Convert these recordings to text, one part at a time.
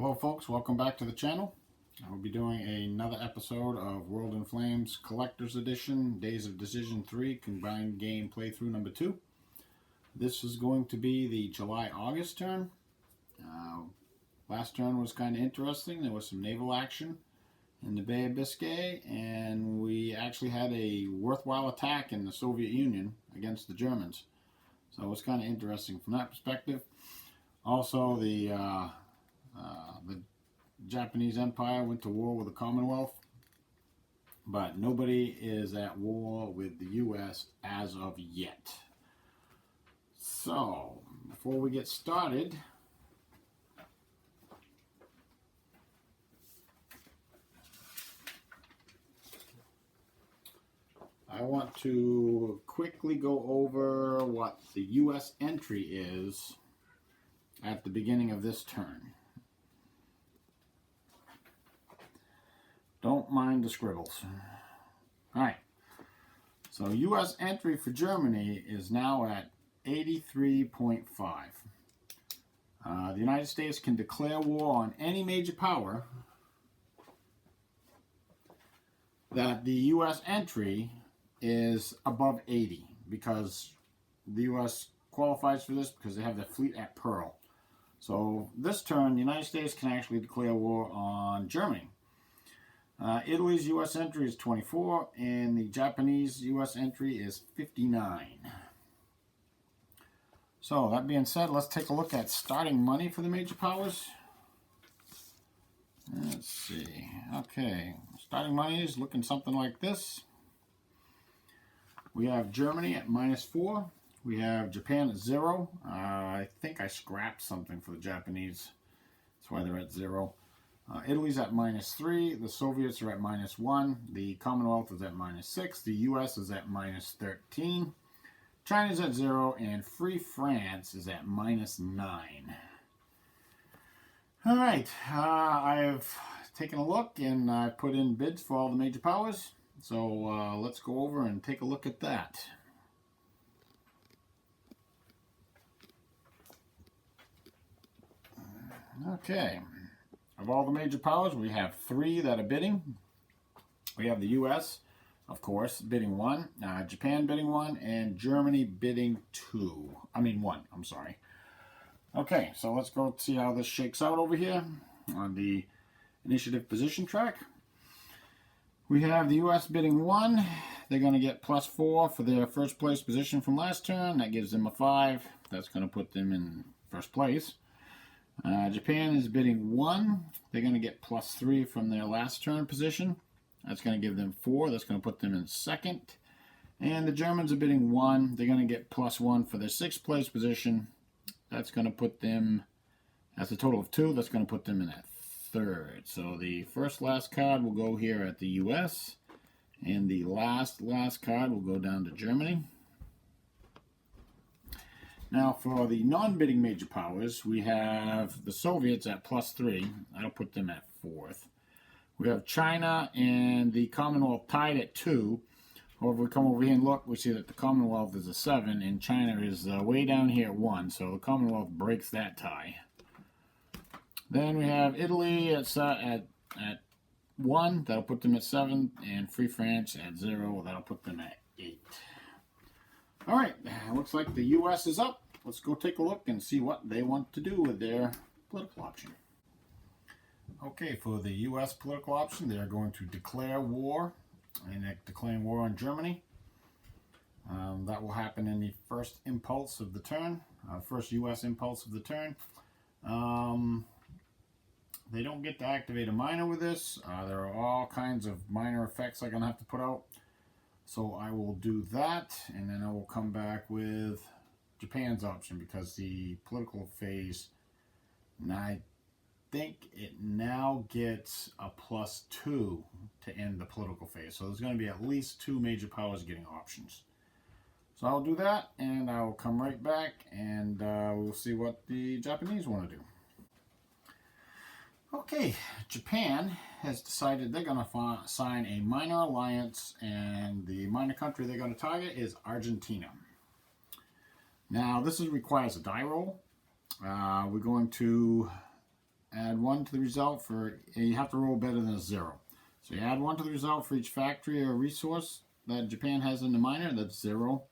Hello folks, welcome back to the channel. I will be doing another episode of World in Flames Collector's Edition, Days of Decision 3, Combined Game Playthrough number 2. This is going to be the July-August turn. Last turn was kind of interesting. There was some naval action in the Bay of Biscay, and we actually had a worthwhile attack in the Soviet Union against the Germans. So it was kind of interesting from that perspective. Also, the Japanese Empire went to war with the Commonwealth, but nobody is at war with the U.S. as of yet. So, before we get started, I want to quickly go over what the U.S. entry is at the beginning of this turn. Don't mind the scribbles. Alright, so U.S. entry for Germany is now at 83.5. The United States can declare war on any major power that the U.S. entry is above 80, because the U.S. qualifies for this because they have their fleet at Pearl. So this turn, the United States can actually declare war on Germany. Italy's U.S. entry is 24, and the Japanese U.S. entry is 59. So, that being said, let's take a look at starting money for the major powers. Let's see. Okay, starting money is looking something like this. We have Germany at -4. We have Japan at 0. I think I scrapped something for the Japanese. That's why they're at 0. Italy's at -3, the Soviets are at -1, the Commonwealth is at -6, the US is at -13, China's at 0, and Free France is at -9. Alright, I've taken a look and I put in bids for all the major powers, so let's go over and take a look at that. Okay. Of all the major powers, we have 3 that are bidding. We have the U.S., of course, bidding 1, Japan bidding 1, and Germany bidding 1, I'm sorry. Okay, so let's go see how this shakes out over here on the initiative position track. We have the U.S. bidding 1. They're going to get +4 for their first place position from last turn. That gives them a 5. That's going to put them in first place. Japan is bidding 1. They're going to get +3 from their last turn position. That's going to give them 4. That's going to put them in second. And the Germans are bidding 1. They're going to get +1 for their 6th place position. That's going to put them, that's a total of 2. That's going to put them in at third. So the last card will go here at the U.S. And the last card will go down to Germany. Now, for the non-bidding major powers, we have the Soviets at +3. That'll put them at 4th. We have China and the Commonwealth tied at 2. However, if we come over here and look, we see that the Commonwealth is a 7, and China is way down here at 1. So the Commonwealth breaks that tie. Then we have Italy at 1. That'll put them at 7. And Free France at 0. That'll put them at 8. Alright, looks like the U.S. is up. Let's go take a look and see what they want to do with their political option. Okay, for the U.S. political option, they're going to declare war, and they're declaring war on Germany. That will happen in the first impulse of the turn, first U.S. impulse of the turn. They don't get to activate a minor with this. There are all kinds of minor effects I'm going to have to put out. So I will do that, and then I will come back with Japan's option, because the political phase, and I think it now gets a +2 to end the political phase. So there's going to be at least 2 major powers getting options. So I'll do that, and I'll come right back, and we'll see what the Japanese want to do. Okay, Japan has decided they're going to sign a minor alliance, and the minor country they're going to target is Argentina. Now, this requires a die roll. We're going to add 1 to the result for, you have to roll better than a 0. So you add 1 to the result for each factory or resource that Japan has in the minor, that's 0.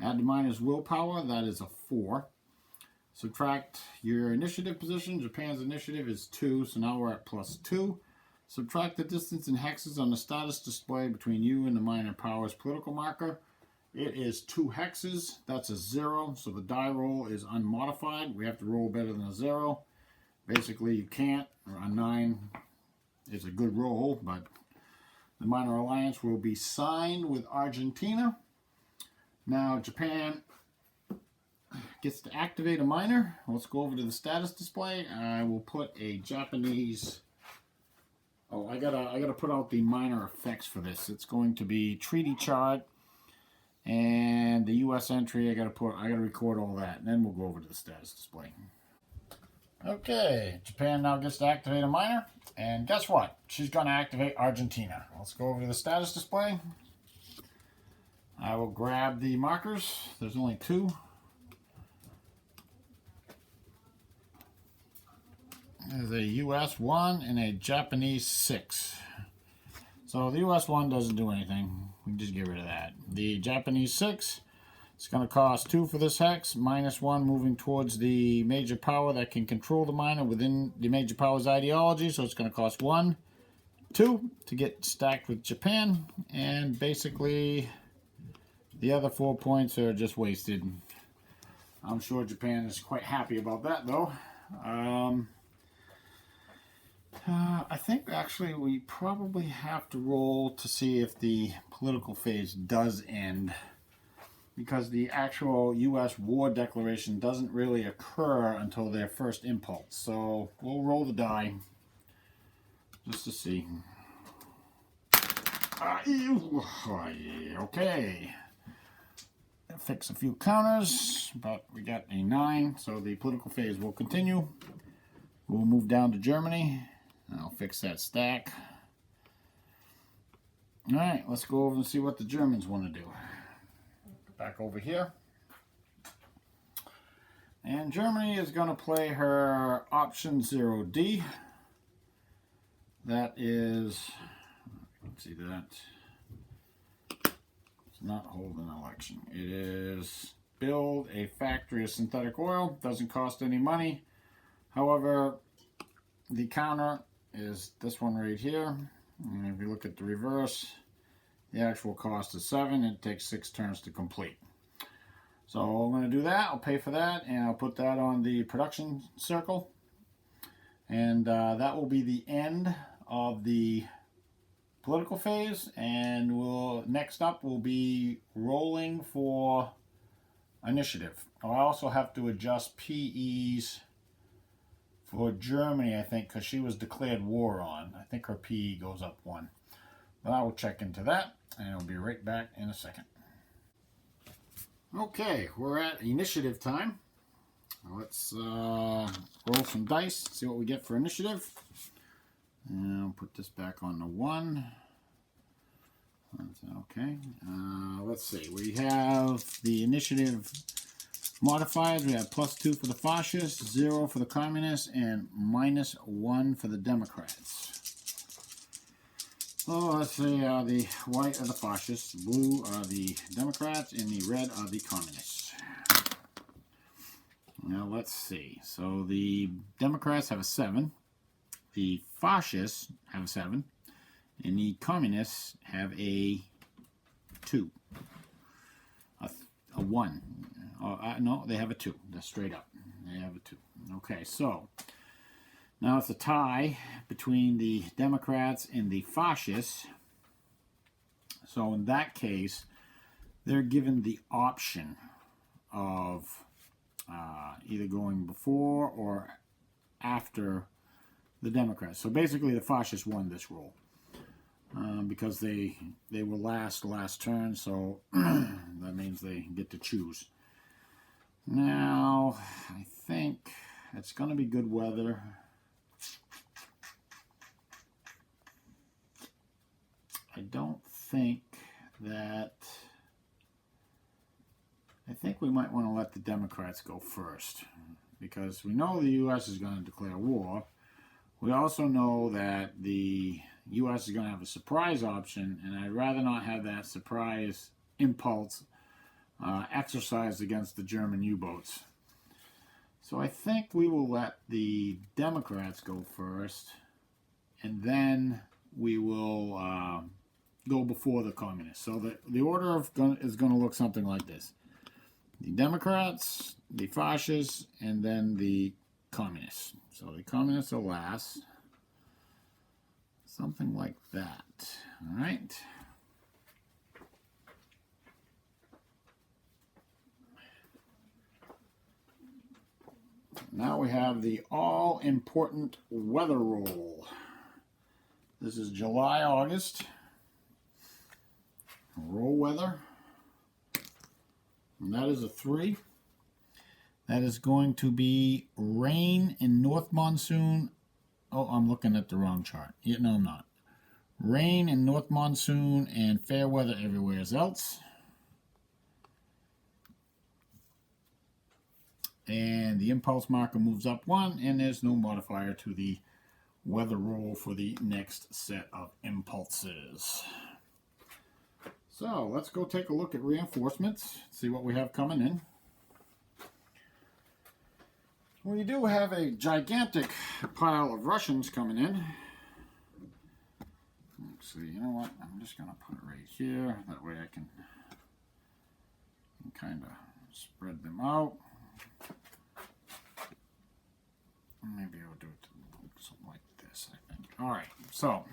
Add the minor's willpower, that is a 4. Subtract your initiative position. Japan's initiative is 2, so now we're at +2. Subtract the distance in hexes on the status display between you and the minor power's political marker. It is 2 hexes. That's a 0, so the die roll is unmodified. We have to roll better than a 0. Basically, you can't. A 9 is a good roll, but the minor alliance will be signed with Argentina. Now, Japan gets to activate a minor. Let's go over to the status display. I will put a Japanese... Oh, I gotta put out the minor effects for this. It's going to be treaty chart and the U.S. entry. I gotta record all that, and then we'll go over to the status display. Okay, Japan now gets to activate a minor, and guess what? She's gonna activate Argentina. Let's go over to the status display. I will grab the markers. There's only 2. There's a US 1 and a Japanese 6. So the US 1 doesn't do anything. We can just get rid of that. The Japanese 6, it's going to cost 2 for this hex, -1 moving towards the major power that can control the minor within the major power's ideology. So it's going to cost 1, 2 to get stacked with Japan. And basically, the other 4 points are just wasted. I'm sure Japan is quite happy about that, though. I think actually we probably have to roll to see if the political phase does end, because the actual U.S. war declaration doesn't really occur until their first impulse. So we'll roll the die just to see. Okay. Fix a few counters, but we got a 9, so the political phase will continue. We'll move down to Germany. I'll fix that stack. Alright, let's go over and see what the Germans want to do. Back over here. And Germany is going to play her option 0D. That is, let's see that. It's not hold an election. It is build a factory of synthetic oil. Doesn't cost any money. However, the counter is this one right here. And if you look at the reverse, the actual cost is 7. It takes 6 turns to complete. So I'm going to do that. I'll pay for that, and I'll put that on the production circle. And that will be the end of the political phase. And next up will be rolling for initiative. I'll also have to adjust PEs for Germany, I think, because she was declared war on. I think her PE goes up 1. But I will check into that, and I'll be right back in a second. Okay, we're at initiative time. Let's roll some dice, see what we get for initiative. And I'll put this back on the 1. Okay, let's see. We have the initiative modifiers. We have +2 for the fascists, 0 for the communists, and -1 for the Democrats. So let's see, the white are the fascists, blue are the Democrats, and the red are the communists. Now let's see. So the Democrats have a 7, the fascists have a 7, and the communists have a 2, a 1. No, they have a 2. That's straight up. They have a 2. Okay, so now it's a tie between the Democrats and the fascists. So in that case, they're given the option of either going before or after the Democrats. So basically, the fascists won this roll because they were last turn. So that means they get to choose. Now, I think it's going to be good weather. I don't think that... I think we might want to let the Democrats go first. because we know the U.S. is going to declare war. We also know that the U.S. is going to have a surprise option, and I'd rather not have that surprise impulse exercised against the German U-boats. So I think we will let the Democrats go first, and then we will go before the communists. So the order is going to look something like this. The Democrats, the fascists, and then the communists. So the communists are last. Something like that. All right. Now we have the all-important weather roll. This is July, August. Roll weather. And that is a 3. That is going to be rain in north monsoon. Oh, I'm looking at the wrong chart. Yeah, no, I'm not. Rain in north monsoon and fair weather everywhere else. And the impulse marker moves up 1, and there's no modifier to the weather roll for the next set of impulses. So let's go take a look at reinforcements, see what we have coming in. We do have a gigantic pile of Russians coming in. Let's see, you know what, I'm just going to put it right here, that way I can kind of spread them out. Maybe I'll do it something like this, I think. Alright, so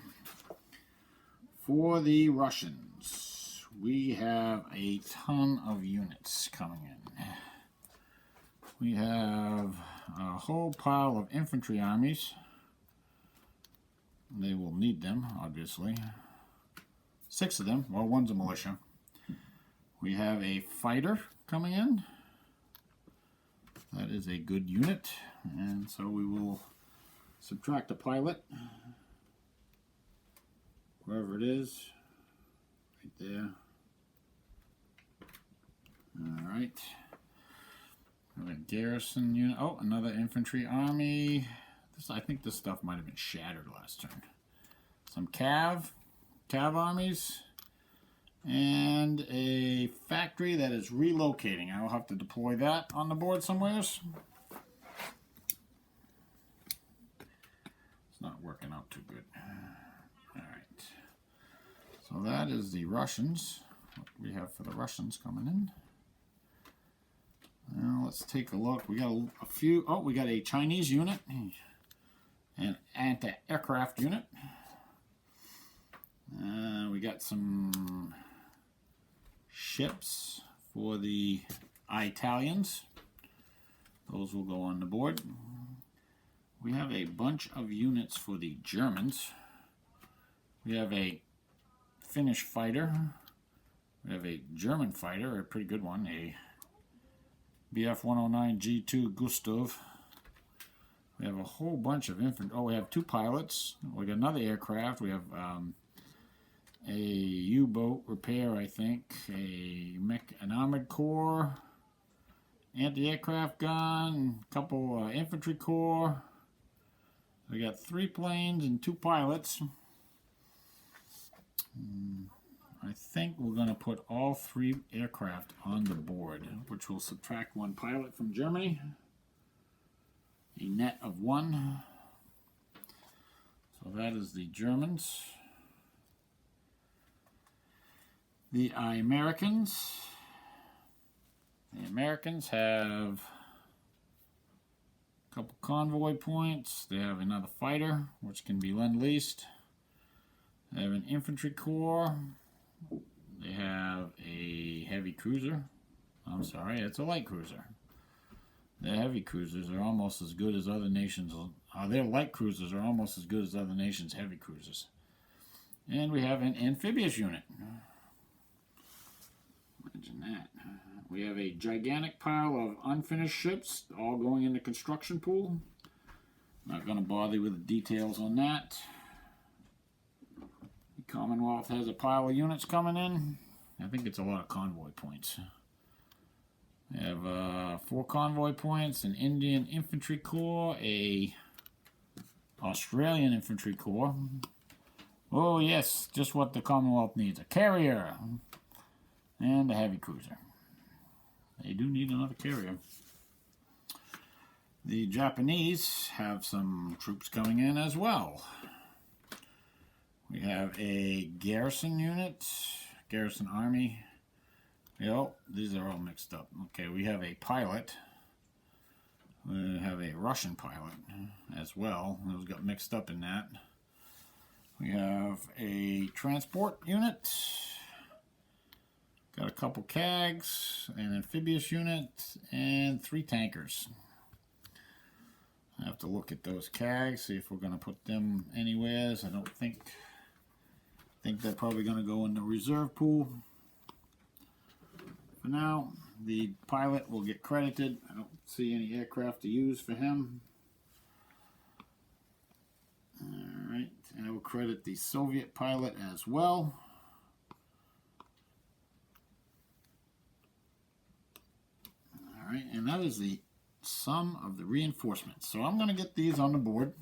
for the Russians, we have a ton of units coming in. We have a whole pile of infantry armies. They will need them, obviously. 6 of them. Well, one's a militia. We have a fighter coming in. That is a good unit. And so we will subtract a pilot. Wherever it is. Right there. Alright. A garrison unit. Oh, another infantry army. I think this stuff might have been shattered last turn. Some cav armies. And a factory that is relocating. I will have to deploy that on the board somewhere. It's not working out too good. Alright. So that is the Russians. What we have for the Russians coming in. Now let's take a look. We got a few. Oh, we got a Chinese unit, an anti-aircraft unit. We got some ships for the Italians. Those will go on the board. We have a bunch of units for the Germans. We have a Finnish fighter. We have a German fighter, a pretty good one, a Bf-109 G2 Gustav. We have a whole bunch of infantry. Oh, we have 2 pilots. We got another aircraft. We have a U-boat repair, I think. An armored corps, anti-aircraft gun, a couple infantry corps. We got 3 planes and 2 pilots. I think we're going to put all 3 aircraft on the board, which will subtract 1 pilot from Germany. A net of 1. So that is the Germans. The Americans. The Americans have a couple convoy points. They have another fighter, which can be lend-leased. They have an infantry corps. They have a heavy cruiser. I'm sorry, it's a light cruiser. Their heavy cruisers are almost as good as other nations. Their light cruisers are almost as good as other nations' heavy cruisers. And we have an amphibious unit. Imagine that. We have a gigantic pile of unfinished ships, all going in the construction pool. Not going to bother you with the details on that. The Commonwealth has a pile of units coming in. I think it's a lot of convoy points. We have 4 convoy points, an Indian Infantry Corps, a Australian Infantry Corps. Oh yes, just what the Commonwealth needs. A carrier and a heavy cruiser. They do need another carrier. The Japanese have some troops coming in as well. We have a garrison unit, garrison army. Yep, these are all mixed up. Okay, we have a pilot. We have a Russian pilot as well. Those got mixed up in that. We have a transport unit. Got a couple CAGs, an amphibious unit, and 3 tankers. I have to look at those CAGs, see if we're going to put them anywhere. I don't think they're probably going to go in the reserve pool. For now, the pilot will get credited. I don't see any aircraft to use for him. Alright, and I will credit the Soviet pilot as well. Alright, and that is the sum of the reinforcements. So I'm going to get these on the board.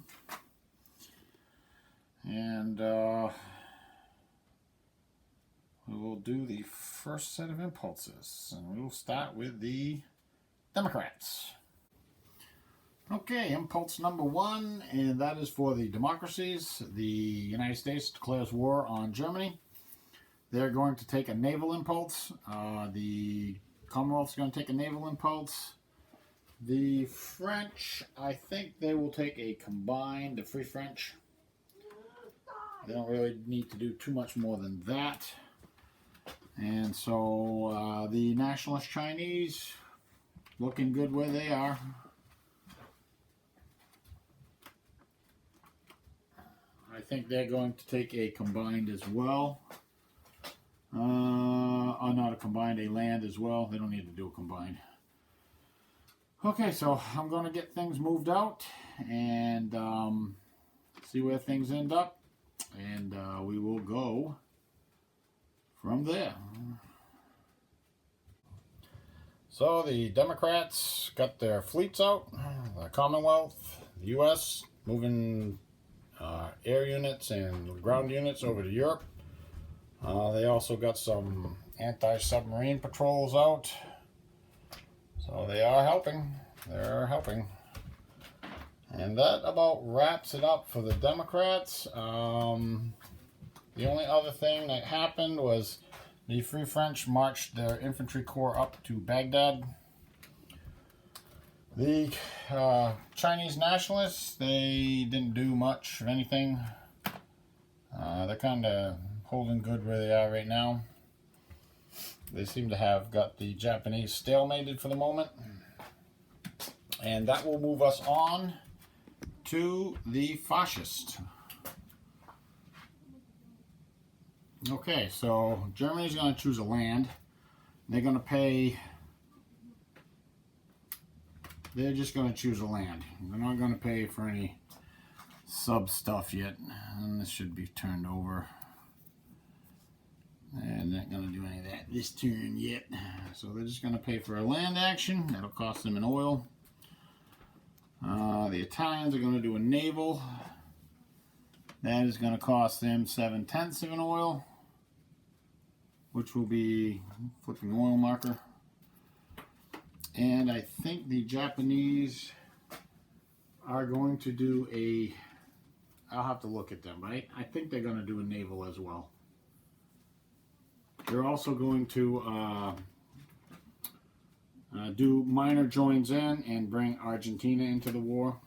And we will do the first set of impulses. And we will start with the Democrats. Okay, impulse number 1, and that is for the democracies. The United States declares war on Germany. They're going to take a naval impulse. The Commonwealth's going to take a naval impulse. The French, I think they will take a combined, the Free French. They don't really need to do too much more than that. And so the nationalist Chinese, looking good where they are. I think they're going to take a combined as well. Not a combined, a land as well. They don't need to do a combined. Okay, so I'm going to get things moved out and see where things end up. And we will go from there. So the Democrats got their fleets out. The Commonwealth, the U.S. moving air units and ground units over to Europe. They also got some anti-submarine patrols out. So they are helping. They're helping. And that about wraps it up for the Democrats. The only other thing that happened was the Free French marched their infantry corps up to Baghdad. The Chinese nationalists, they didn't do much of anything. They're kind of holding good where they are right now. They seem to have got the Japanese stalemated for the moment. And that will move us on to the fascists. Okay, so Germany's going to choose a land. They're going to pay... They're just going to choose a land. They're not going to pay for any sub stuff yet. And this should be turned over. And not going to do any of that this turn yet. So they're just going to pay for a land action. That'll cost them an oil. The Italians are going to do a naval. That is going to cost them 7/10 of an oil, which will be flipping oil marker. And I think the Japanese are going to do a, I'll have to look at them, but I think they're going to do a naval as well. They're also going to do minor joins in and bring Argentina into the war.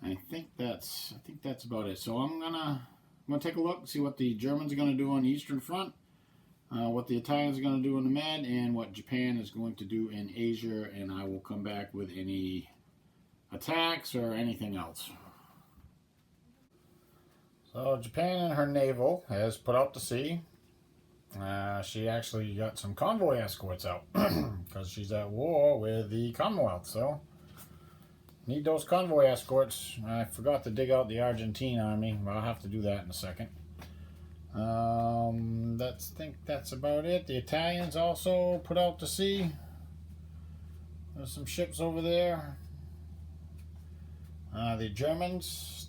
I think that's about it. So I'm gonna take a look, see what the Germans are gonna do on the Eastern Front, what the Italians are gonna do in the Med, and what Japan is going to do in Asia. And I will come back with any attacks or anything else. So Japan and her naval has put out to sea. She actually got some convoy escorts out because she's at war with the Commonwealth. So need those convoy escorts. I forgot to dig out the Argentine army. Well, I'll have to do that in a second. Think that's about it. The Italians also put out to sea. There's some ships over there. The Germans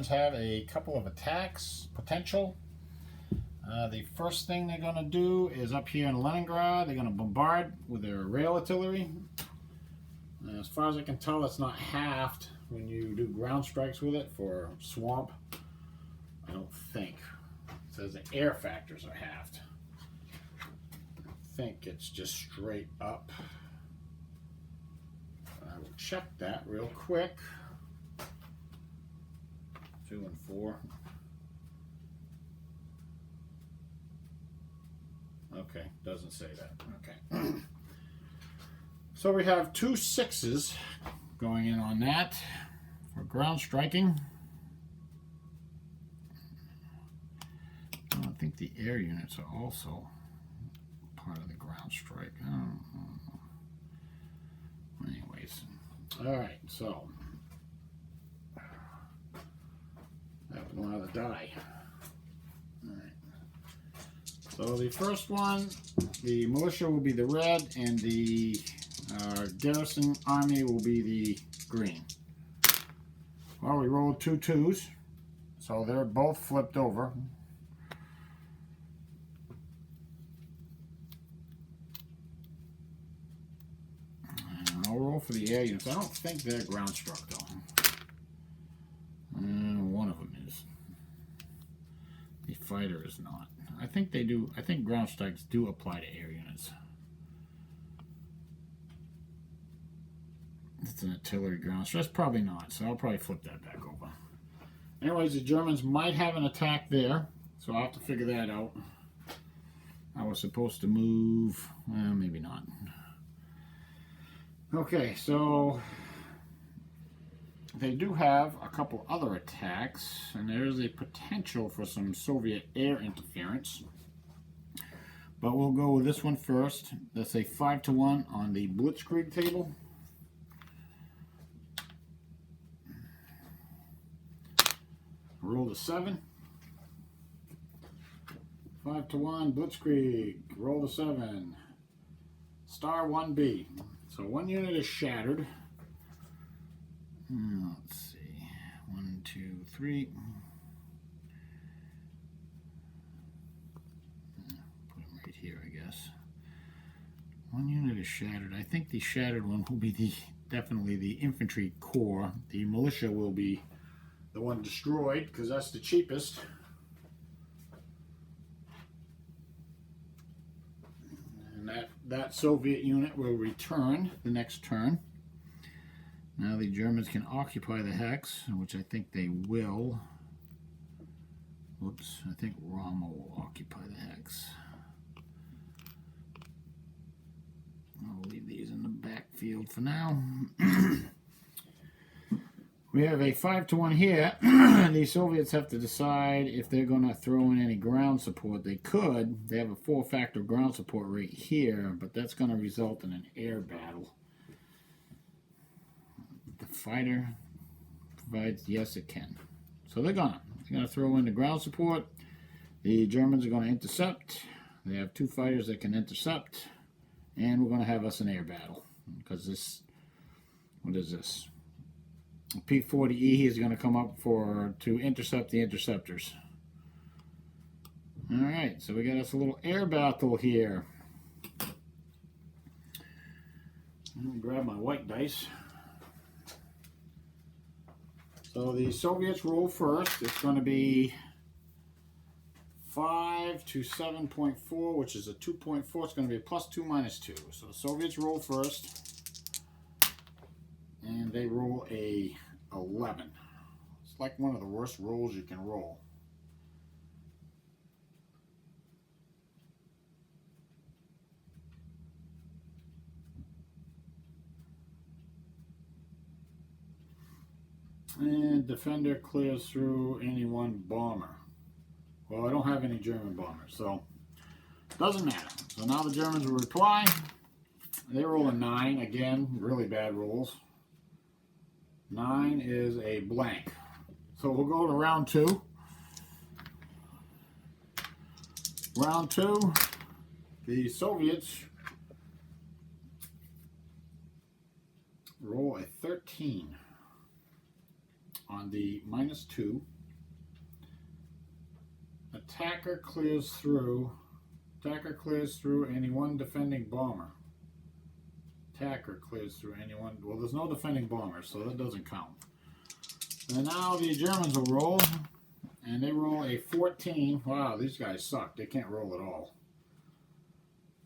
have a couple of attacks potential. The first thing they're going to do is up here in Leningrad. They're going to bombard with their rail artillery. As far as I can tell, it's not halved when you do ground strikes with it for swamp. I don't think. It says the air factors are halved. I think it's just straight up. I will check that real quick. 2 and 4. Okay, doesn't say that. Okay. So we have 2 6s going in on that for ground striking. I think the air units are also part of the ground strike. I don't know. Anyways, all right. So that one out of the die. All right. So the first one, the militia will be the red, and the garrison army will be the green. Well, we rolled 2 2s, so they're both flipped over. And I'll roll for the air units. I don't think they're ground struck though. One of them is. The fighter is not. I think they do. I think ground strikes do apply to air units. It's an artillery ground strike. That's probably not, so I'll probably flip that back over. Anyways, the Germans might have an attack there, so I'll have to figure that out. I was supposed to move, well, maybe not. Okay, so they do have a couple other attacks, and there is a potential for some Soviet air interference. But we'll go with this one first. That's a 5-1 on the Blitzkrieg table. Roll the 7. 5-1 Blitzkrieg. Roll the 7. Star 1B. So 1 unit is shattered. Let's see. 1, 2, 3. Put them right here, I guess. 1 unit is shattered. I think the shattered one will be definitely the infantry corps. The militia will be the one destroyed because that's the cheapest. And that Soviet unit will return the next turn. Now the Germans can occupy the hex, which I think they will. Whoops, I think Rommel will occupy the hex. I'll leave these in the backfield for now. We have a 5-1 here. The Soviets have to decide if they're going to throw in any ground support. They could. They have a 4-factor ground support right here, but that's going to result in an air battle. The fighter provides, yes, it can. So they're going to throw in the ground support. The Germans are going to intercept. They have 2 fighters that can intercept, and we're going to have us an air battle because this. What is this? P-40E is going to come up to intercept the interceptors. All right, so we got us a little air battle here. I'm going to grab my white dice. So the Soviets roll first. It's going to be 5 to 7.4, which is a 2.4. It's going to be a +2 -2. So the Soviets roll first. And they roll a 11. It's like one of the worst rolls you can roll. And defender clears through any one bomber. Well, I don't have any German bombers, so it doesn't matter. So now the Germans will reply. They roll a 9. Again, really bad rolls. 9 is a blank. So we'll go to round 2. Round 2, the Soviets roll a 13 on the -2. Attacker clears through any one defending bomber. Attacker clears through any one. Well, there's no defending bomber, so that doesn't count. And now the Germans will roll, and they roll a 14. Wow, these guys suck. They can't roll at all.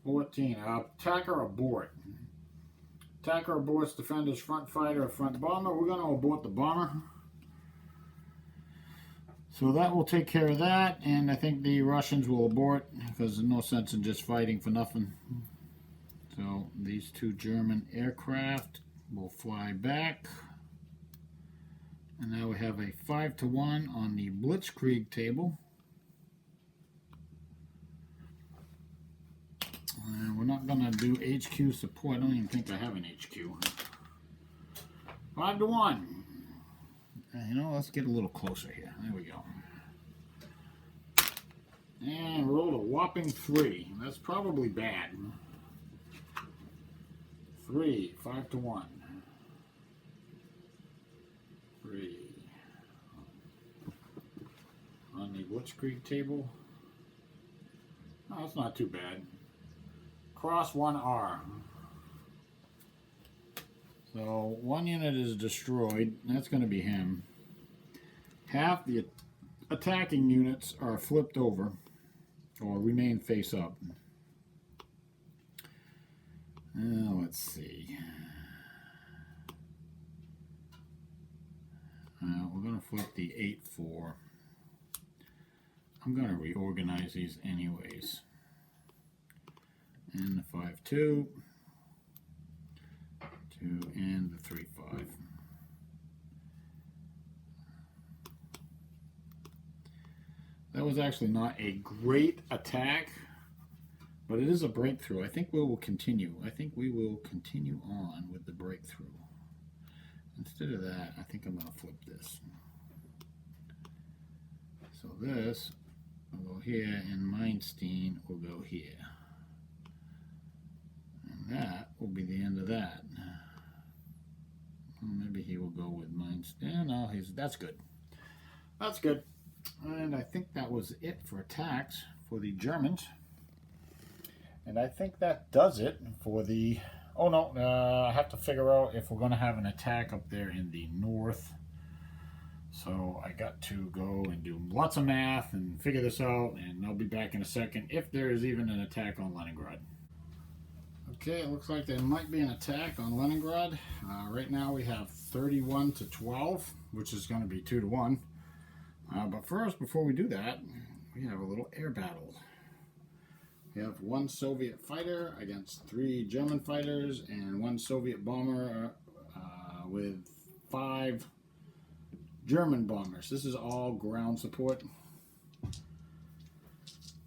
14. Attacker abort. Attacker aborts defender's front fighter or front bomber. We're going to abort the bomber. So that will take care of that, and I think the Russians will abort because there's no sense in just fighting for nothing. So these 2 German aircraft will fly back. And now we have a 5-1 on the Blitzkrieg table. And we're not going to do HQ support. I don't even think I have an HQ. 5-1. You know, let's get a little closer here. There we go. And rolled a whopping 3. That's probably bad. 3, 5-1. 3. On the Blitzkrieg table. Oh, that's not too bad. Cross 1R. So 1 unit is destroyed. That's going to be him. Half the attacking units are flipped over or remain face up. Now let's see. We're going to flip the 8-4. I'm going to reorganize these anyways. And the 5-2. 2 and the 3-5. That was actually not a great attack, but it is a breakthrough. I think we will continue. I think we will continue on with the breakthrough. Instead of that, I think I'm going to flip this. So this will go here, and Meinstein will go here. And that will be the end of that. Well, maybe he will go with Meinstein. No, that's good. That's good. And I think that was it for attacks for the Germans. And I think that does it for the... Oh no, I have to figure out if we're going to have an attack up there in the north. So I got to go and do lots of math and figure this out, and I'll be back in a second if there is even an attack on Leningrad. Okay, it looks like there might be an attack on Leningrad. Right now we have 31-12, which is going to be 2-1. But first, before we do that, we have a little air battle. We have 1 Soviet fighter against 3 German fighters and 1 Soviet bomber with 5 German bombers. This is all ground support.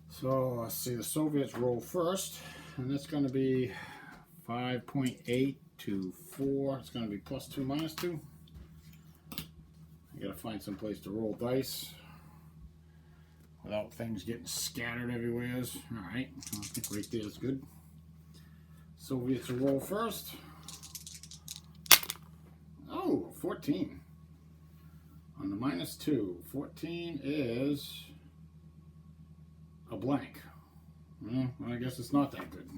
So let's see, the Soviets roll first, and that's going to be 5.8 to 4. It's going to be +2, -2. You got to find some place to roll dice without things getting scattered everywhere. All right, I think right there is good. Soviets will roll first. Oh, 14. On the -2, 14 is a blank. Well, I guess it's not that good.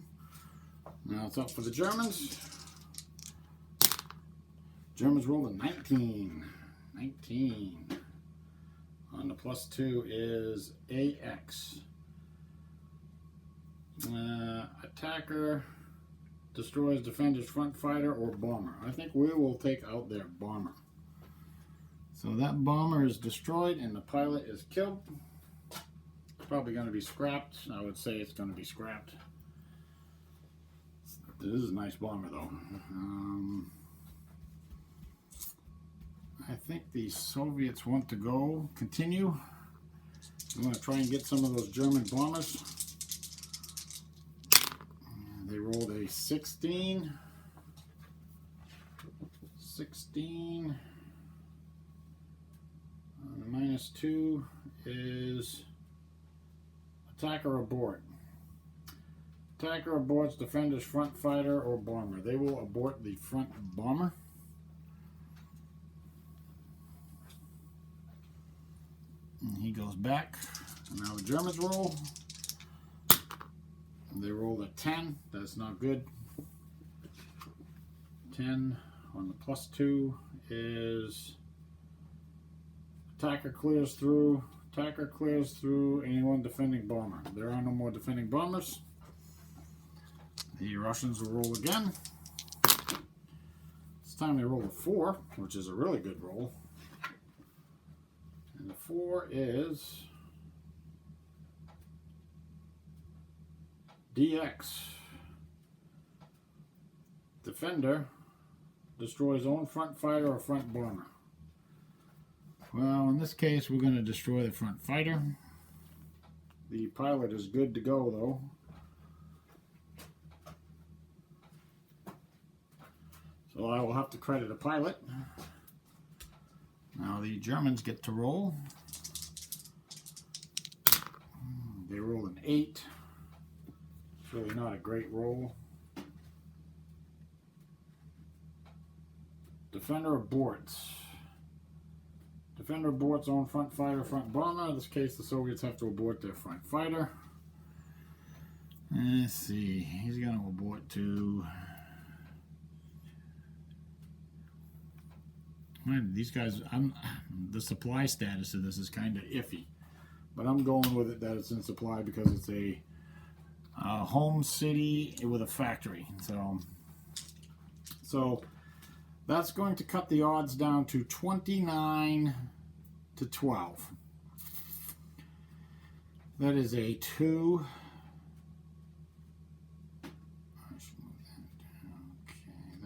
Now it's up for the Germans. Germans rolled a 19. 19. On the +2 is AX. Attacker destroys defender's front fighter or bomber. I think we will take out their bomber. So that bomber is destroyed and the pilot is killed. It's probably going to be scrapped. I would say it's going to be scrapped. This is a nice bomber though. I think the Soviets want to continue. They want to try and get some of those German bombers. They rolled a 16. 16. The -2 is Attacker abort. Attacker aborts defender's front fighter or bomber. They will abort the front bomber. And he goes back. And now the Germans roll. And they roll a 10. That's not good. 10 on the +2 is attacker clears through. Attacker clears through anyone defending bomber. There are no more defending bombers. The Russians will roll again. This time they roll a 4, which is a really good roll. And the 4 is DX. Defender destroys own front fighter or front bomber. Well, in this case, we're going to destroy the front fighter. The pilot is good to go, though. So I will have to credit a pilot. Now the Germans get to roll. They roll an 8. It's really not a great roll. Defender aborts. Defender aborts own front fighter, front bomber. In this case, the Soviets have to abort their front fighter. Let's see. He's going to abort to... These guys, the supply status of this is kind of iffy, but I'm going with it that it's in supply because it's a home city with a factory. So that's going to cut the odds down to 29 to 12. That is a 2. Okay,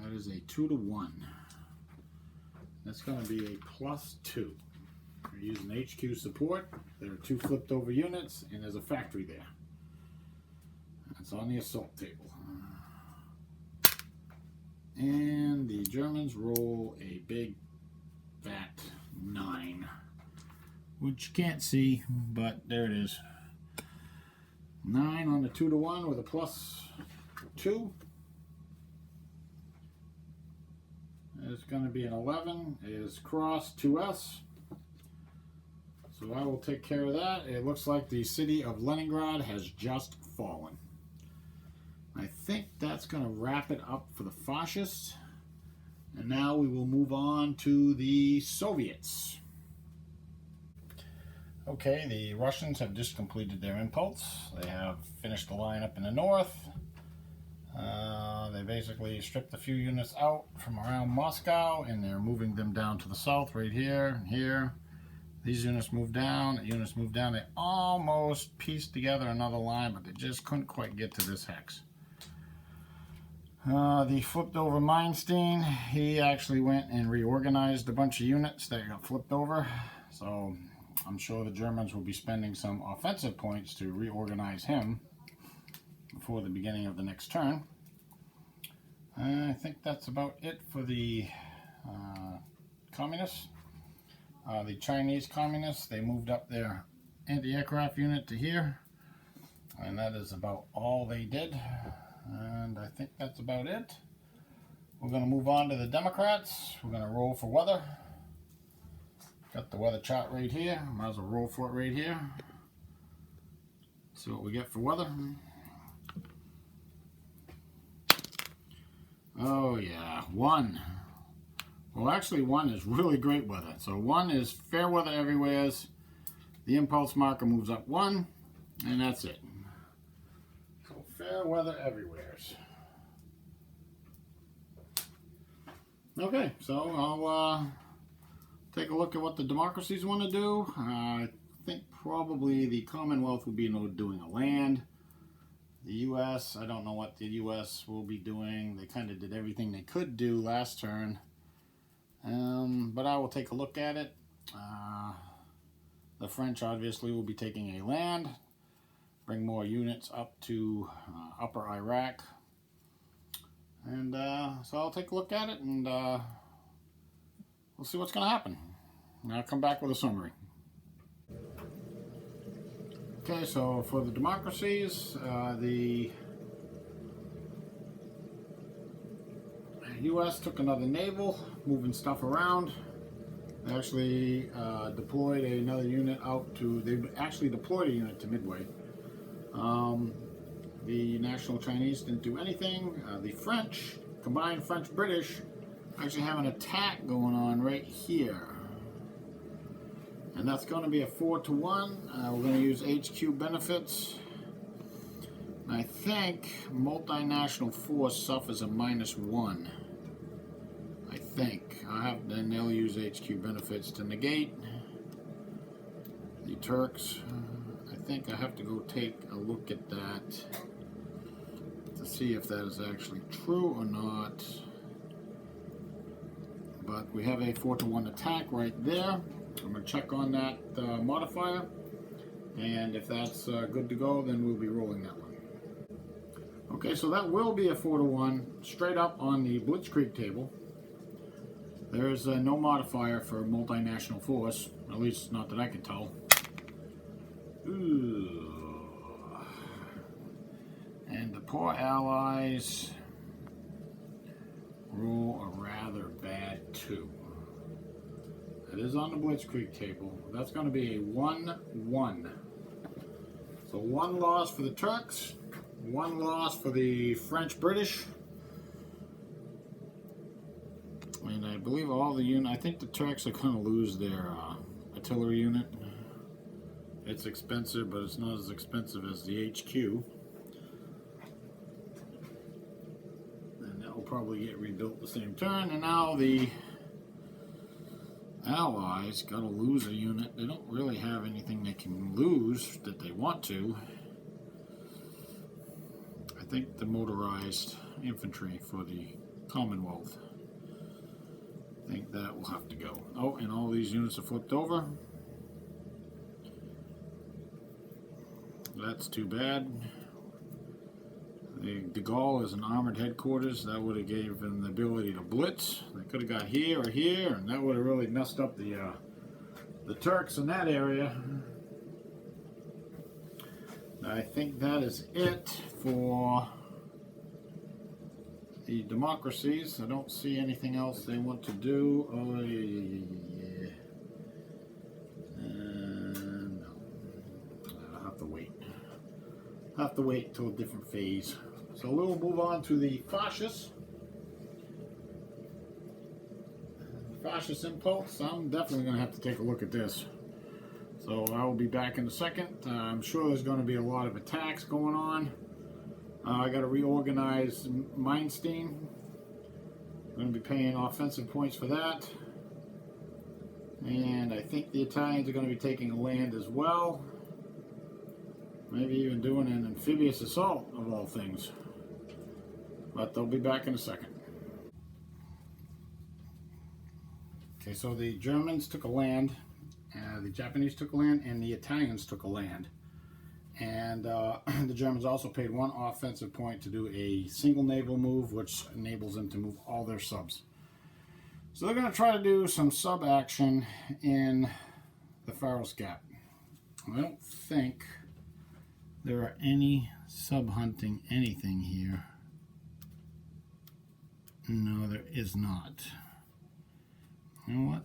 that is a 2 to 1. That's going to be a +2. We're using HQ support. There are 2 flipped over units, and there's a factory there. That's on the assault table. And the Germans roll a big fat 9, which you can't see, but there it is. 9 on the 2 to 1 with a +2. It's going to be an 11. It is cross 2S. So I will take care of that. It looks like the city of Leningrad has just fallen. I think that's going to wrap it up for the fascists. And now we will move on to the Soviets. Okay, the Russians have just completed their impulse. They have finished the line up in the north. They basically stripped a few units out from around Moscow, and they're moving them down to the south, right here and here. These units moved down, units moved down. They almost pieced together another line, but they just couldn't quite get to this hex. The flipped over Meinstein, he actually went and reorganized a bunch of units that got flipped over. So I'm sure the Germans will be spending some offensive points to reorganize him before the beginning of the next turn. I think that's about it for the communists. The Chinese communists, they moved up their anti-aircraft unit to here, and that is about all they did. And I think that's about it. We're going to move on to the Democrats. We're going to roll for weather. Got the weather chart right here. Might as well roll for it right here. See what we get for weather. Oh yeah, 1. Well, actually 1 is really great weather. So 1 is fair weather everywhere. The impulse marker moves up 1, and that's it. So fair weather everywhere. Okay, so I'll take a look at what the democracies want to do. I think probably the Commonwealth will be doing a land. The U.S., I don't know what the U.S. will be doing. They kind of did everything they could do last turn. But I will take a look at it. The French obviously will be taking a land. Bring more units up to upper Iraq. And so I'll take a look at it, and we'll see what's going to happen. And I'll come back with a summary. Okay, so for the democracies, the U.S. took another naval, moving stuff around. They actually deployed another unit out to, they actually deployed a unit to Midway. The National Chinese didn't do anything. The French, combined French-British, actually have an attack going on right here. And that's going to be a 4-to-1. We're going to use HQ benefits. And I think multinational force suffers a -1. I think. Then they'll use HQ benefits to negate. The Turks, I think I have to go take a look at that to see if that is actually true or not. But we have a 4-to-1 attack right there. I'm going to check on that modifier, and if that's good to go, then we'll be rolling that one. Okay, so that will be a 4-to-1 straight up on the Blitzkrieg table. There's no modifier for multinational force, at least not that I can tell. Ooh. And the poor allies roll a rather bad 2. It is on the Blitzkrieg table. That's going to be a 1-1. So 1 loss for the Turks, 1 loss for the French-British. And I believe all the units, I think the Turks are going to lose their artillery unit. It's expensive, but it's not as expensive as the HQ. And that will probably get rebuilt the same turn. And now the Allies got to lose a unit. They don't really have anything they can lose that they want to. I think the motorized infantry for the Commonwealth. I think that will have to go. Oh, and all these units are flipped over. That's too bad. The de Gaulle is an armored headquarters. That would have gave them the ability to blitz. They could have got here or here, and that would have really messed up the Turks in that area. I think that is it for the democracies. I don't see anything else they want to do. Oh, yeah. No. I'll have to wait. I'll have to wait until a different phase. So we'll move on to the fascists. Fascist impulse. I'm definitely going to have to take a look at this. So I will be back in a second. I'm sure there's going to be a lot of attacks going on. I got to reorganize Mainstein. I'm going to be paying offensive points for that. And I think the Italians are going to be taking a land as well. Maybe even doing an amphibious assault, of all things. But they'll be back in a second. Okay, so the Germans took a land, the Japanese took a land, and the Italians took a land. And the Germans also paid 1 offensive point to do a single naval move, which enables them to move all their subs. So they're going to try to do some sub action in the Faroes Gap. I don't think there are any sub hunting anything here. No, there is not. You know what?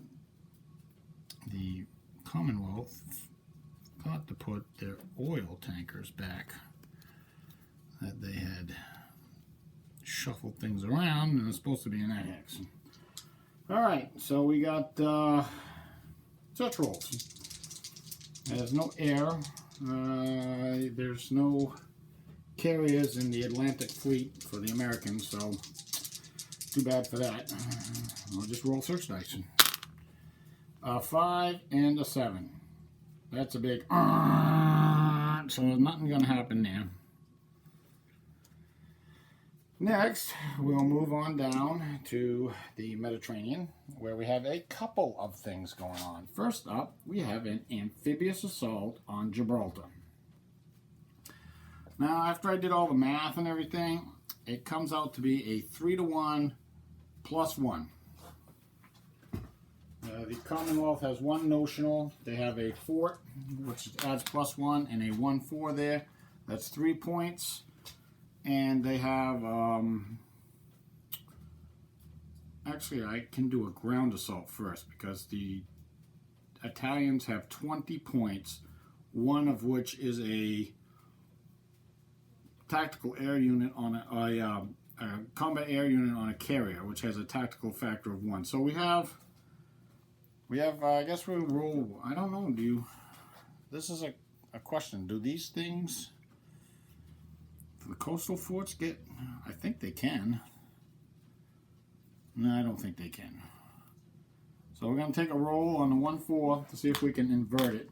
The Commonwealth got to put their oil tankers back that they had shuffled things around, and it's supposed to be an annex. Alright, so we got search rolls. There's no air. There's no carriers in the Atlantic Fleet for the Americans, so too bad for that. We'll just roll search dice. A 5 and a 7. That's a big so there's nothing going to happen there. Next, we'll move on down to the Mediterranean, where we have a couple of things going on. First up, we have an amphibious assault on Gibraltar. Now, after I did all the math and everything, it comes out to be a 3-to-1 plus 1. The Commonwealth has one notional. They have a fort, which adds +1, and a 1-4 there. That's 3 points. And they have, actually I can do a ground assault first because the Italians have 20 points, one of which is a tactical air unit on a combat air unit on a carrier, which has a tactical factor of 1. So we have I guess we roll, I don't know, this is a question, do these things, the coastal forts get, I think they can. No, I don't think they can. So we're going to take a roll on the 1-4 to see if we can invert it.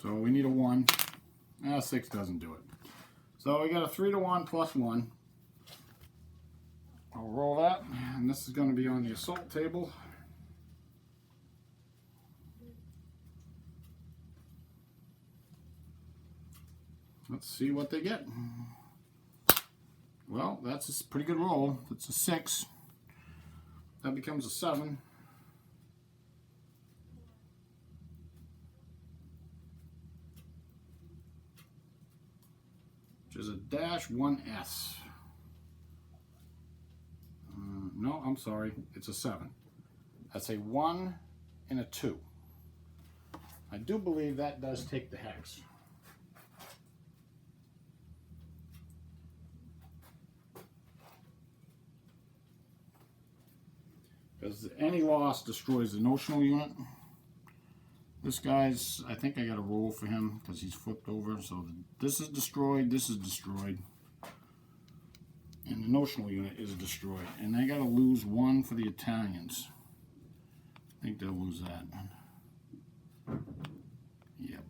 So we need a 1. 6 doesn't do it. So we got a 3-1 +1. I'll roll that, and this is going to be on the assault table. Let's see what they get. Well, that's a pretty good roll. It's a 6. That becomes a 7. Which is a -1S. No, I'm sorry. It's a 7. That's a 1 and a 2. I do believe that does take the hex. Because any loss destroys the notional unit. This guy's, I think I got a roll for him because he's flipped over. So this is destroyed, this is destroyed. And the notional unit is destroyed. And I got to lose 1 for the Italians. I think they'll lose that. Yep.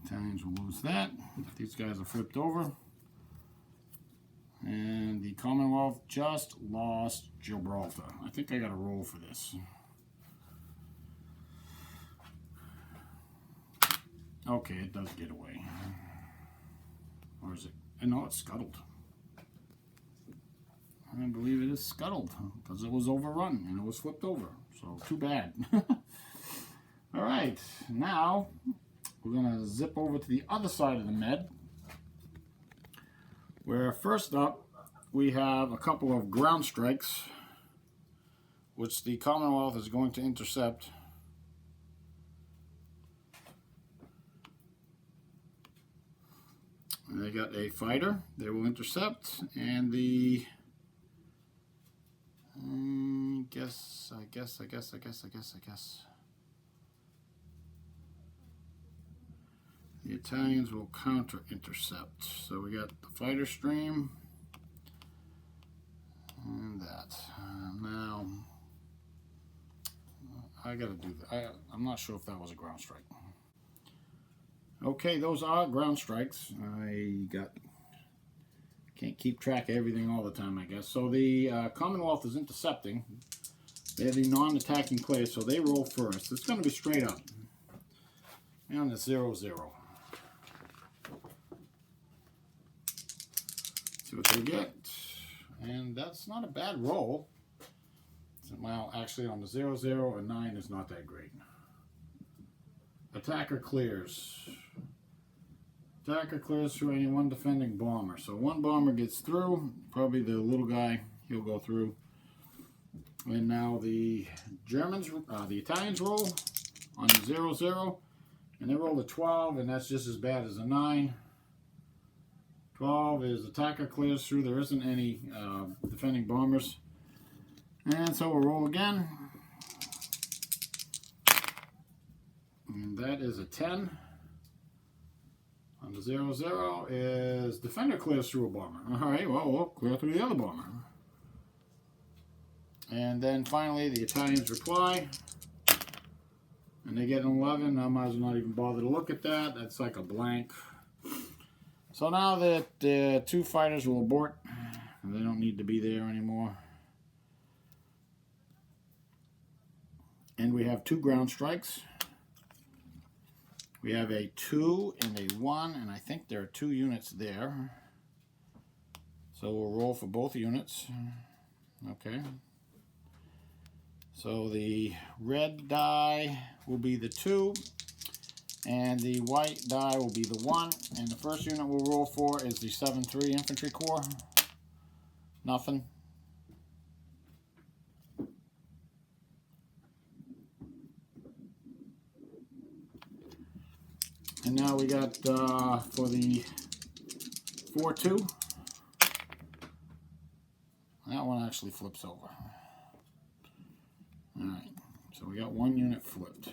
Italians will lose that. These guys are flipped over. And the Commonwealth just lost Gibraltar. I think I got a roll for this. Okay, it does get away. Or is it? No, it's scuttled. I believe it is scuttled because it was overrun and it was flipped over. So too bad. All right, now we're going to zip over to the other side of the Med, where first up we have a couple of ground strikes which the Commonwealth is going to intercept. And they got a fighter they will intercept, and the I guess the Italians will counter intercept. So we got the fighter stream and that. Now I gotta do that. I'm not sure if that was a ground strike. Okay, those are ground strikes. Can't keep track of everything all the time, I guess. So the Commonwealth is intercepting. They're the non-attacking players, so they roll first. It's going to be straight up. And it's 0-0. See what they get. And that's not a bad roll. Well, actually on the 0-0, a 9 is not that great. Attacker clears. Attacker clears through any one defending bomber. So one bomber gets through. Probably the little guy, he'll go through. And now the Italians roll on the 0-0. And they roll a 12, and that's just as bad as a 9. 12 is attacker clears through. There isn't any defending bombers. And so we'll roll again. And that is a 10. On the 0-0 is defender clears through a bomber. All right, well, we'll clear through the other bomber. And then finally the Italians reply. And they get an 11. I might as well not even bother to look at that. That's like a blank. So now that the 2 fighters will abort, and they don't need to be there anymore. And we have 2 ground strikes. We have a 2 and a 1, and I think there are 2 units there. So we'll roll for both units. Okay. So the red die will be the 2, and the white die will be the 1. And the first unit we'll roll for is the 7-3 Infantry Corps. Nothing. And now we got for the 4-2. That one actually flips over. Alright, so we got 1 unit flipped.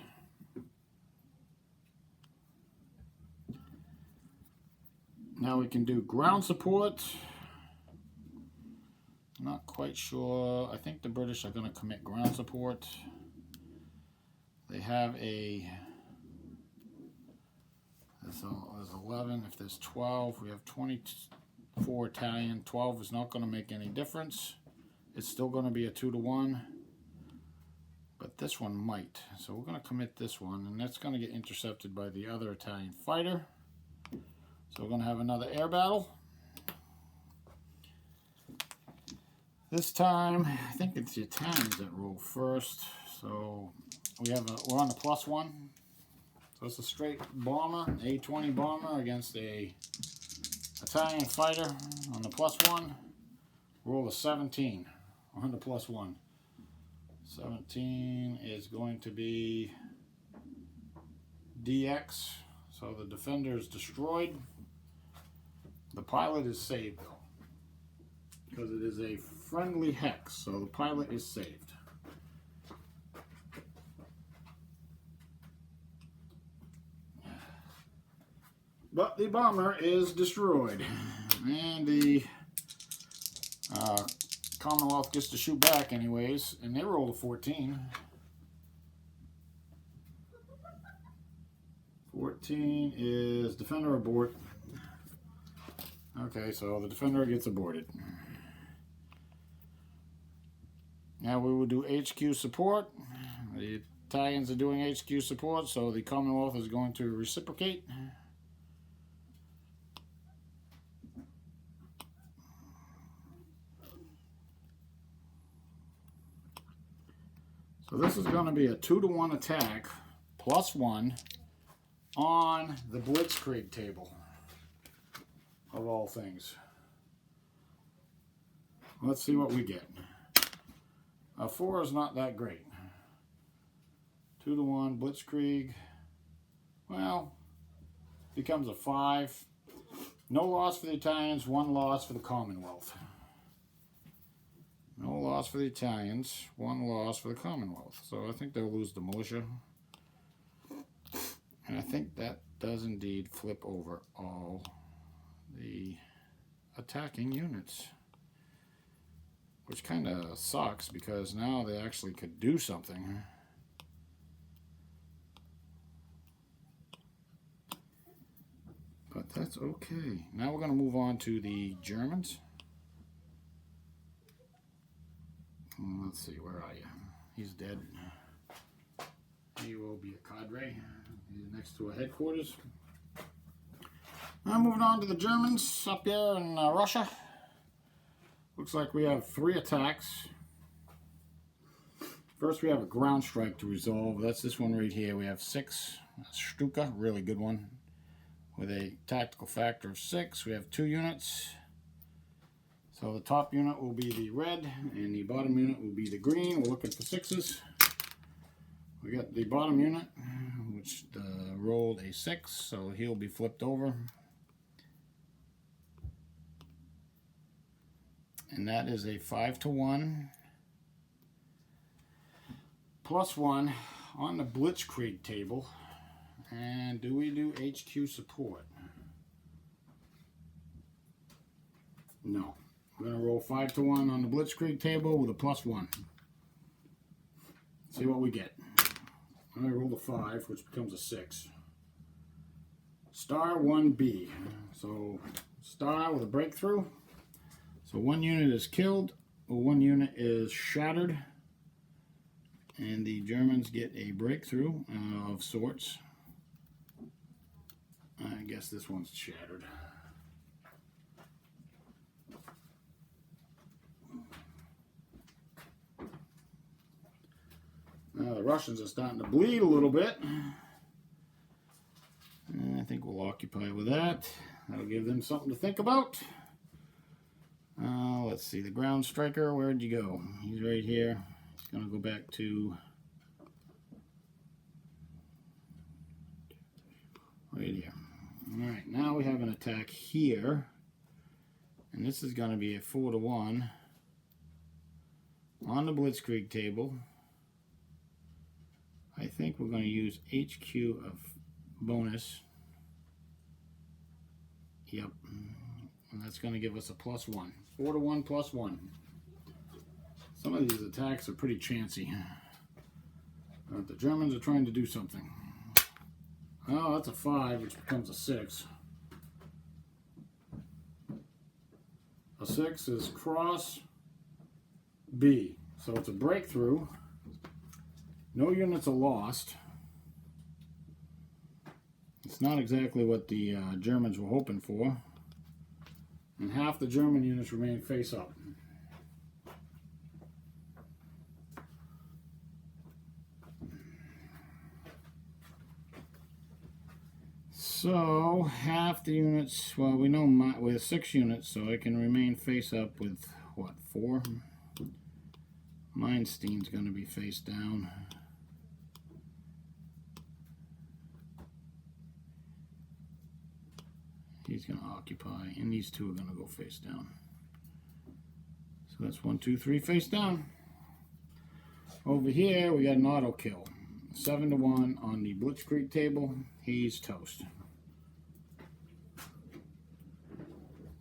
Now we can do ground support. Not quite sure. I think the British are going to commit ground support. They have a... There's 11. If there's 12, we have 24 Italian. 12 is not going to make any difference. It's still going to be a 2-to-1. But this one might. So we're going to commit this one, and that's going to get intercepted by the other Italian fighter. So we're going to have another air battle. This time, I think it's the Italians that roll first. So we're on the +1. So it's a straight bomber, A-20 bomber against a Italian fighter on the +1. Roll a 17 on the +1. 17 is going to be DX. So the defender is destroyed. The pilot is saved though, because it is a friendly hex, so the pilot is saved. But the bomber is destroyed, and the Commonwealth gets to shoot back anyways, and they rolled a 14. 14 is defender abort. Okay, so the defender gets aborted. Now we will do HQ support. The Italians are doing HQ support, so the Commonwealth is going to reciprocate. So this is going to be a 2-to-1 attack, +1, on the Blitzkrieg table, of all things. Let's see what we get. A 4 is not that great. 2-to-1 Blitzkrieg, well, becomes a 5. No loss for the Italians, 1 loss for the Commonwealth. No loss for the Italians, 1 loss for the Commonwealth. So I think they'll lose the militia. And I think that does indeed flip over all the attacking units. Which kind of sucks, because now they actually could do something. But that's okay. Now we're going to move on to the Germans. Let's see, where are you? He's dead. He will be a cadre. He's next to a headquarters. Now moving on to the Germans up here in Russia. Looks like we have 3 attacks. First we have a ground strike to resolve. That's this one right here. We have 6. Stuka, really good one. With a tactical factor of 6. We have 2 units. So the top unit will be the red, and the bottom unit will be the green. We're looking for 6s. We got the bottom unit, which rolled a 6, so he'll be flipped over. And that is a 5-to-1, +1 on the Blitzkrieg table. And do we do HQ support? No. We're going to roll 5-to-1 on the Blitzkrieg table with a +1. See what we get. I rolled a 5, which becomes a 6. Star 1B. So star with a breakthrough. So 1 unit is killed, 1 unit is shattered, and the Germans get a breakthrough of sorts. I guess this one's shattered. Now the Russians are starting to bleed a little bit. And I think we'll occupy with that. That'll give them something to think about. Let's see, the ground striker, where'd you go? He's right here. He's going to go back to right here. Alright, now we have an attack here. And this is going to be a 4-to-1 on the Blitzkrieg table. I think we're going to use HQ of bonus. Yep. And that's going to give us a +1. 4-to-1 +1. Some of these attacks are pretty chancy. But the Germans are trying to do something. Oh, that's a 5, which becomes a 6. A 6 is cross B. So it's a breakthrough. No units are lost. It's not exactly what the Germans were hoping for. And half the German units remain face up. So half the units, well, we know we have 6 units, so I can remain face up with what, 4? Meinstein's going to be face down. He's going to occupy, and these two are going to go face down. So that's 1, 2, 3 face down. Over here, we got an auto kill. 7-to-1 on the Blitzkrieg table. He's toast.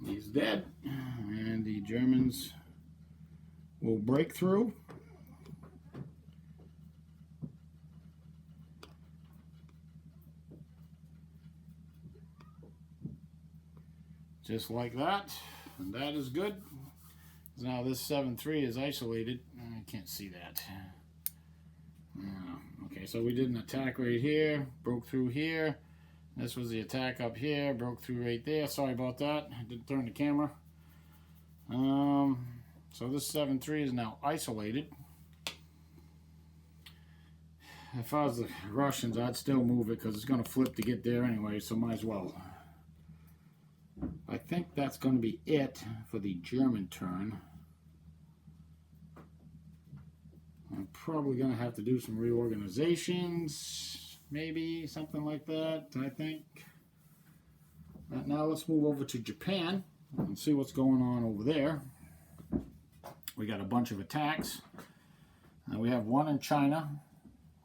He's dead. And the Germans will break through. Just like that, and that is good. Now this 7-3 is isolated. I can't see that. Okay, so we did an attack right here, broke through here. This was the attack up here, broke through right there. Sorry about that. I didn't turn the camera. So this 7-3 is now isolated. If I was the Russians, I'd still move it because it's going to flip to get there anyway, so might as well. I think that's going to be it for the German turn. I'm probably going to have to do some reorganizations, maybe something like that, I think. But now let's move over to Japan and see what's going on over there. We got a bunch of attacks. We have one in China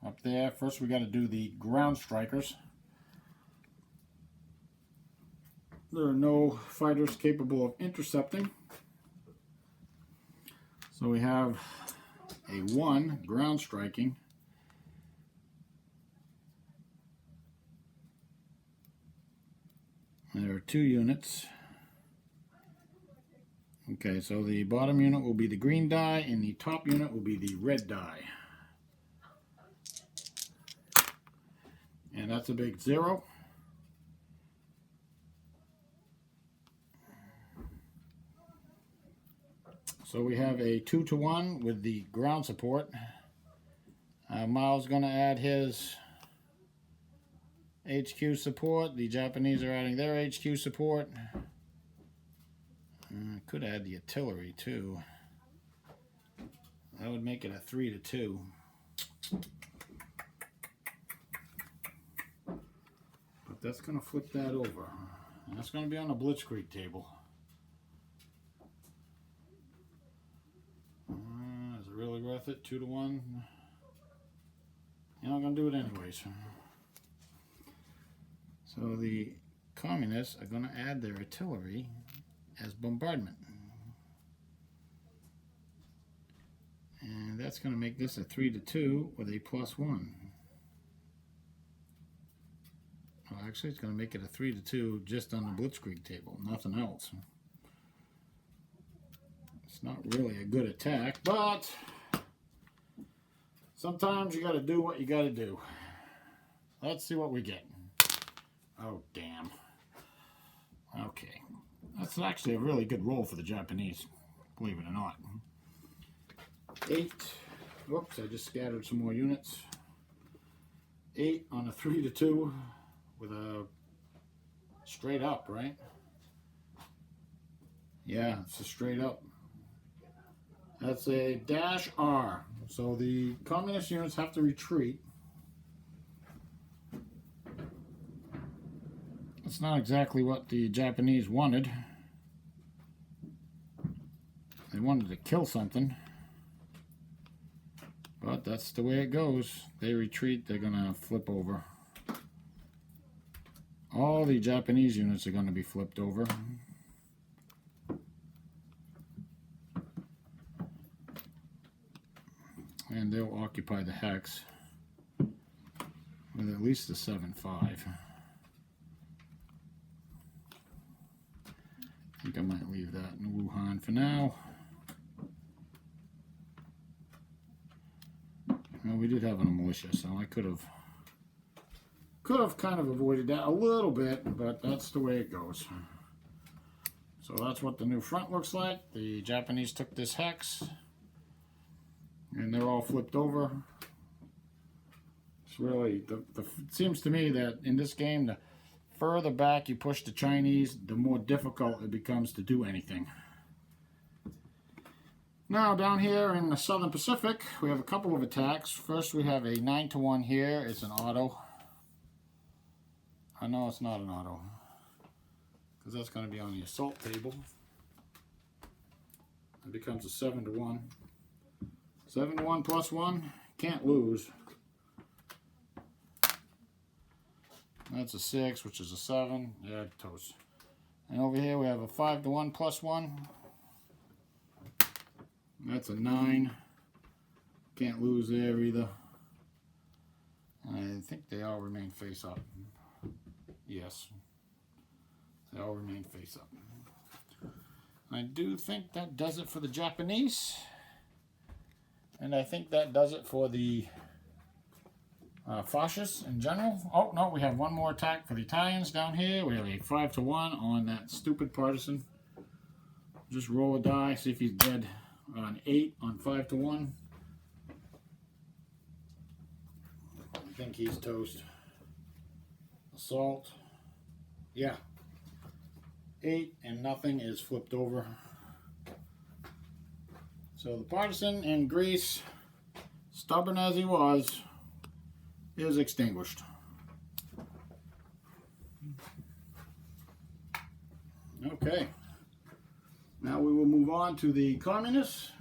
up there. First we got to do the ground strikers. There are no fighters capable of intercepting. So we have a 1 ground striking. There are 2 units. Okay, so the bottom unit will be the green die and the top unit will be the red die. And that's a big 0. So we have a 2-to-1 with the ground support. Mao's going to add his HQ support. The Japanese are adding their HQ support. Could add the artillery too. That would make it a 3-to-2. But that's going to flip that over. And that's going to be on the Blitzkrieg table. Is it really worth it? 2-to-1? You're not going to do it anyways. So the communists are going to add their artillery as bombardment. And that's going to make this a 3-to-2 with a +1. Well, actually, it's going to make it a 3-to-2 just on the Blitzkrieg table, nothing else. It's not really a good attack, but sometimes you got to do what you got to do. Let's see what we get. Oh, damn. Okay. That's actually a really good roll for the Japanese, believe it or not. 8, Whoops, I just scattered some more units. 8 on a 3-2 with a straight up, right? Yeah, it's a straight up. That's a -R. So the communist units have to retreat. It's not exactly what the Japanese wanted. They wanted to kill something. But that's the way it goes. They retreat, they're going to flip over. All the Japanese units are going to be flipped over. And they'll occupy the hex with at least a 7-5. I think I might leave that in Wuhan for now. Well, we did have a militia, so I could have kind of avoided that a little bit, but that's the way it goes. So that's what the new front looks like. The Japanese took this hex, and they're all flipped over. It's really, it seems to me that in this game, the further back you push the Chinese, the more difficult it becomes to do anything. Now down here in the Southern Pacific, we have a couple of attacks. First we have a 9-1 here. It's an auto. I know it's not an auto, because that's going to be on the assault table. It becomes a 7-1. 7-1 plus 1, can't lose. That's a 6, which is a 7. Yeah, toast. And over here we have a 5-1 plus 1. That's a 9. Can't lose there either. I think they all remain face up. Yes. They all remain face up. I do think that does it for the Japanese. And I think that does it for the fascists in general. Oh, no, we have one more attack for the Italians down here. We have a 5-1 on that stupid partisan. Just roll a die, see if he's dead. An 8 on 5-1. I think he's toast. Assault. Yeah. 8 and nothing is flipped over. So the partisan in Greece, stubborn as he was, is extinguished. Okay. Now we will move on to the communists.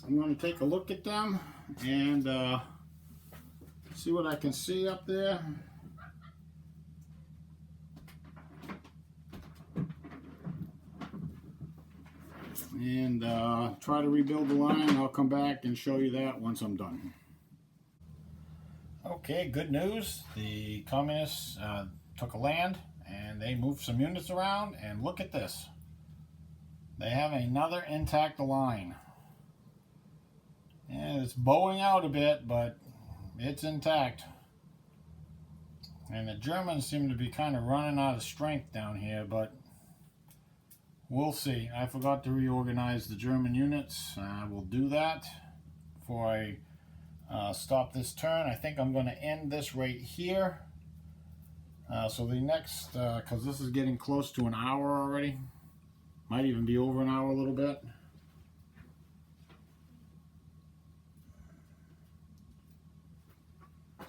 I'm going to take a look at them and see what I can see up there. And try to rebuild the line. I'll come back and show you that once I'm done. Okay, good news. The communists took a land and they moved some units around, and look at this. They have another intact line. And it's bowing out a bit, but it's intact. And the Germans seem to be kind of running out of strength down here, but we'll see. I forgot to reorganize the German units. We'll do that before I stop this turn. I think I'm going to end this right here. So the next, because this is getting close to an hour already, might even be over an hour a little bit.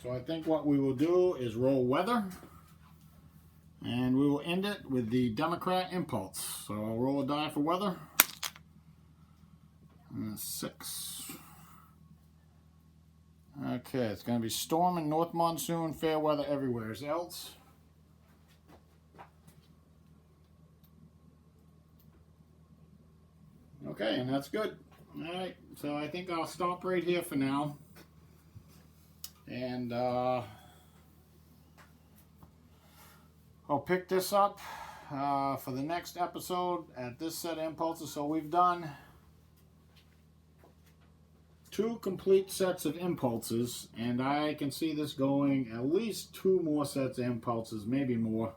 So I think what we will do is roll weather, and we will end it with the Democrat impulse. So I'll roll a die for weather. 6. Okay, it's going to be storm and north monsoon, fair weather everywhere else. Okay, and that's good. Alright, so I think I'll stop right here for now. And I'll pick this up for the next episode at this set of impulses. So we've done 2 complete sets of impulses, and I can see this going at least 2 more sets of impulses, maybe more.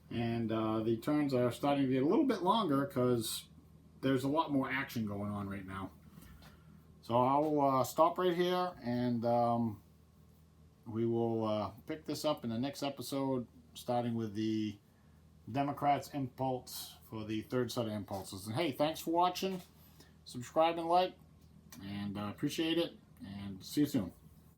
And the turns are starting to get a little bit longer because there's a lot more action going on right now. So I'll stop right here, and we will pick this up in the next episode, starting with the Democrats' impulse for the third set of impulses. And hey, thanks for watching. Subscribe and like, and appreciate it, and see you soon.